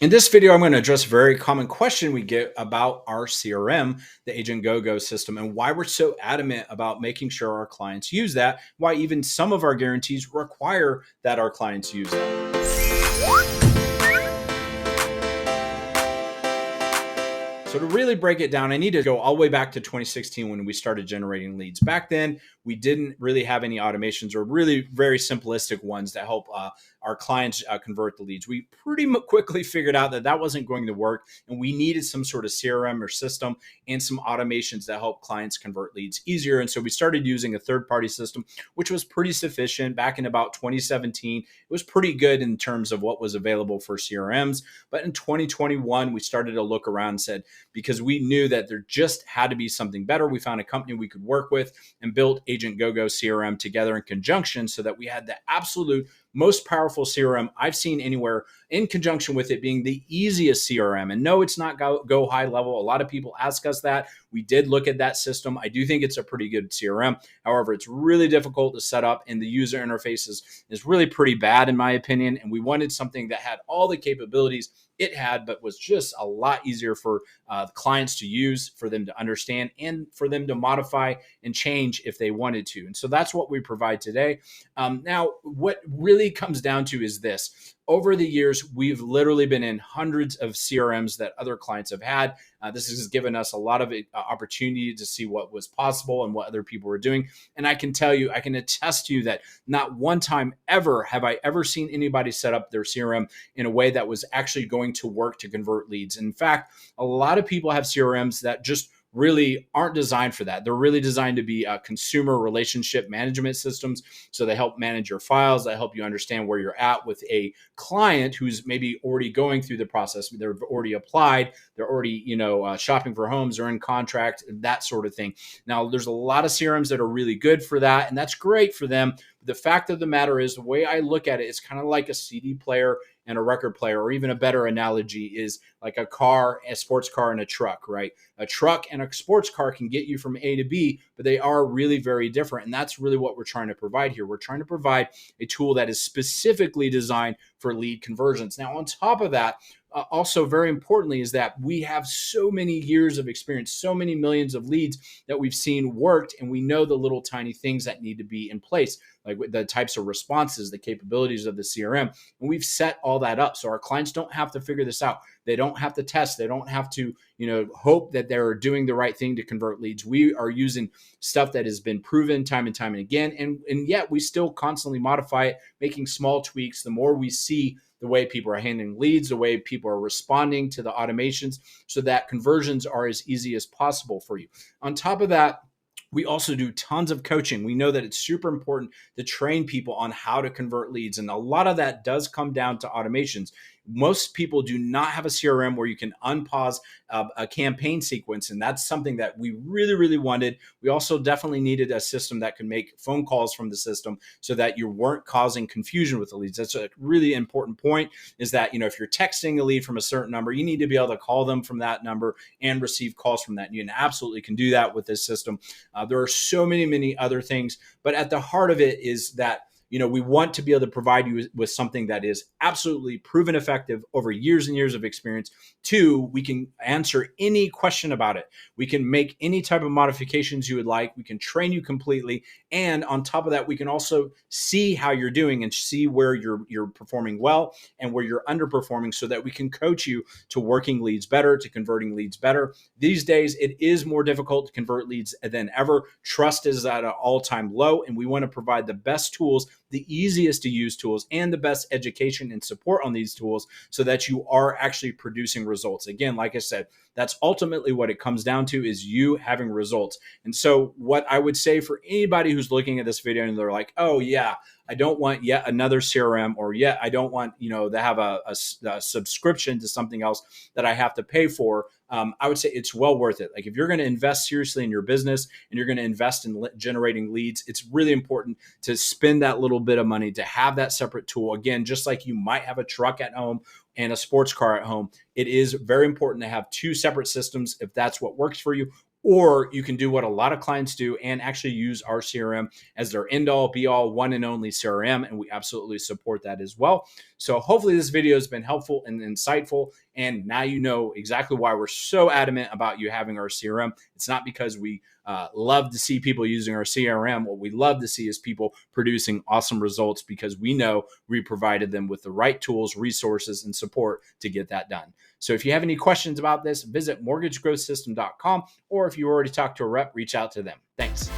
In this video, I'm going to address a very common question we get about our CRM, the Agentgogo system, and why we're so adamant about making sure our clients use that, why even some of our guarantees require that our clients use that. So to really break it down, I need to go all the way back to 2016 when we started generating leads. Back then, we didn't really have any automations or really very simplistic ones that help our clients convert the leads. We pretty quickly figured out that that wasn't going to work, and we needed some sort of CRM or system and some automations that help clients convert leads easier. And so we started using a third-party system, which was pretty sufficient back in about 2017. It was pretty good in terms of what was available for CRMs. But in 2021, we started to look around and said, because we knew that there just had to be something better. We found a company we could work with and built Agentgogo CRM together in conjunction so that we had the absolute most powerful CRM I've seen anywhere, in conjunction with it being the easiest CRM. And no, it's not go high level. A lot of people ask us that. We did look at that system. I do think it's a pretty good CRM. However, it's really difficult to set up, and the user interface is really pretty bad, in my opinion. And we wanted something that had all the capabilities it had, but was just a lot easier for clients to use, for them to understand, and for them to modify and change if they wanted to. And so that's what we provide today. Now, what really comes down to is this. Over the years, we've literally been in hundreds of CRMs that other clients have had. This has given us a lot of opportunity to see what was possible and what other people were doing. And I can tell you, I can attest to you that not one time ever have I ever seen anybody set up their CRM in a way that was actually going to work to convert leads. In fact, a lot of people have CRMs that just really aren't designed for that. They're really designed to be consumer relationship management systems. So they help manage your files. They help you understand where you're at with a client who's maybe already going through the process. They've already applied. They're already, shopping for homes or in contract, that sort of thing. Now, there's a lot of CRMs that are really good for that, and that's great for them. The fact of the matter is, the way I look at it is kind of like a CD player and a record player, or even a better analogy is like a car, a sports car, and a truck, right? A truck and a sports car can get you from A to B, but they are really very different. And that's really what we're trying to provide here. We're trying to provide a tool that is specifically designed for lead conversions. Now, on top of that, also very importantly, is that we have so many years of experience, so many millions of leads that we've seen worked, and we know the little tiny things that need to be in place, like the types of responses, the capabilities of the CRM. And we've set all that up so our clients don't have to figure this out. They don't have to test. They don't have to, hope that they're doing the right thing to convert leads. We are using stuff that has been proven time and time and again. And yet we still constantly modify it, making small tweaks. The more we see the way people are handling leads, the way people are responding to the automations, so that conversions are as easy as possible for you. On top of that, we also do tons of coaching. We know that it's super important to train people on how to convert leads. And a lot of that does come down to automations. Most people do not have a CRM where you can unpause a campaign sequence. And that's something that we really, really wanted. We also definitely needed a system that can make phone calls from the system so that you weren't causing confusion with the leads. That's a really important point, is that, if you're texting a lead from a certain number, you need to be able to call them from that number and receive calls from that. You absolutely can do that with this system. There are so many other things, but at the heart of it is that we want to be able to provide you with something that is absolutely proven effective over years and years of experience. Two, we can answer any question about it. We can make any type of modifications you would like. We can train you completely. And on top of that, we can also see how you're doing and see where you're performing well and where you're underperforming, so that we can coach you to working leads better, to converting leads better. These days, it is more difficult to convert leads than ever. Trust is at an all-time low, and we want to provide the best tools, the easiest to use tools, and the best education and support on these tools, so that you are actually producing results. Again, like I said, that's ultimately what it comes down to, is you having results. And so what I would say for anybody who's looking at this video and they're like, oh yeah, I don't want yet another CRM, or yet I don't want, to have a subscription to something else that I have to pay for. I would say it's well worth it. Like, if you're going to invest seriously in your business and you're going to invest in generating leads, it's really important to spend that little bit of money to have that separate tool. Again, just like you might have a truck at home and a sports car at home, it is very important to have two separate systems if that's what works for you. Or you can do what a lot of clients do and actually use our CRM as their end all be all one and only CRM. And we absolutely support that as well. So hopefully this video has been helpful and insightful. And now you know exactly why we're so adamant about you having our CRM. It's not because we love to see people using our CRM. What we love to see is people producing awesome results because we know we provided them with the right tools, resources, and support to get that done. So if you have any questions about this, visit mortgagegrowthsystem.com, or if you already talked to a rep, reach out to them. Thanks.